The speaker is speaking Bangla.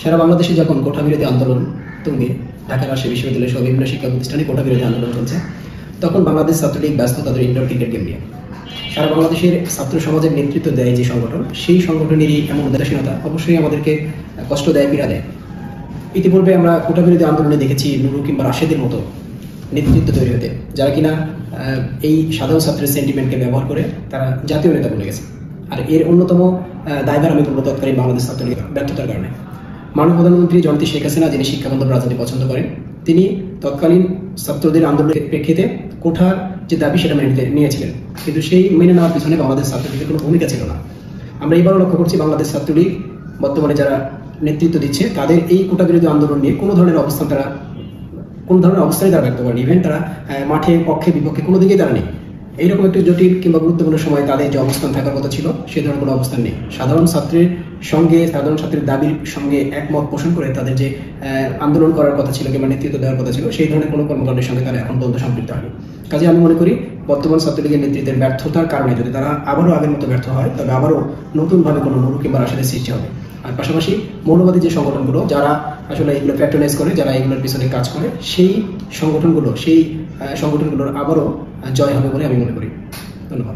সারা বাংলাদেশে যখন কোটা বিরোধী আন্দোলন তুঙ্গে, ঢাকা রাজশাহী বিশ্ববিদ্যালয় সহ বিভিন্ন শিক্ষা প্রতিষ্ঠানে কোটা বিরোধী আন্দোলন চলছে, তখন বাংলাদেশ ছাত্রলীগ ব্যস্ত তাদের ইনডোর ক্রিকেট গেম নিয়ে। সারা বাংলাদেশের ছাত্র সমাজের নেতৃত্ব দেয় যে সংগঠন, সেই সংগঠনেরই এমন উদাসীনতা অবশ্যই আমাদেরকে কষ্ট দেয়, পীড়া দেয়। ইতিপূর্বে আমরা কোটা বিরোধী আন্দোলনে দেখেছি নুরু কিংবা রাশেদের মতো নেতৃত্ব তৈরি হতে, যারা কিনা এই সাধারণ ছাত্রের সেন্টিমেন্টকে ব্যবহার করে তারা জাতীয় নেতা বলে গেছে। আর এর অন্যতম দায়ভার আমি বলবো তৎকালীন বাংলাদেশ ছাত্রলীগের ব্যর্থতার কারণে। মাননীয় প্রধানমন্ত্রী জননেত্রী শেখ হাসিনা, যিনি শিক্ষাবন্ধ রাজনীতি পছন্দ করেন, তিনি তৎকালীন ছাত্রদের আন্দোলনের প্রেক্ষিতে কোঠার যে দাবি সেটা মেনে নিয়েছিলেন, কিন্তু সেই মেনে নেওয়ার পিছনে বাংলাদেশ ছাত্রলীগের কোনো ভূমিকা ছিল না। আমরা এবারও লক্ষ্য করছি বাংলাদেশ ছাত্রলীগ বর্তমানে যারা নেতৃত্ব দিচ্ছে, তাদের এই কোটা বিরোধী আন্দোলন নিয়ে কোনো ধরনের অবস্থানই তারা ব্যক্ত করেনি। ইভেন তারা মাঠে পক্ষে বিপক্ষে কোনো দিকেই তারা নেই। এইরকম একটি জটিল কিংবা গুরুত্বপূর্ণ সময় তাদের যে অবস্থান থাকার কথা ছিল, সে ধরনের কোনো অবস্থান নেই। সাধারণ ছাত্রের দাবির সঙ্গে একমত পোষণ করে তাদের যে আন্দোলন করার কথা ছিল কিংবা নেতৃত্ব দেওয়ার কথা ছিল, সেই ধরনের কোনো কর্মকাণ্ডের সঙ্গে তারা এখন পর্যন্ত সম্পৃক্ত হয়নি। কাজে আমি মনে করি বর্তমান ছাত্রলীগের নেতৃত্বের ব্যর্থতার কারণে যদি তারা আবারও আগের মতো ব্যর্থ হয়, তবে আবারও নতুনভাবে কোনো নুরু কিংবা রাশেদের সৃষ্টি হবে। আর পাশাপাশি মৌলবাদী যে সংগঠনগুলো, যারা আসলে এগুলো প্যাট্রোনাইজ করে, যারা এগুলোর পিছনে কাজ করে, সেই সংগঠনগুলোর আবারও জয় হবে বলে আমি মনে করি। ধন্যবাদ।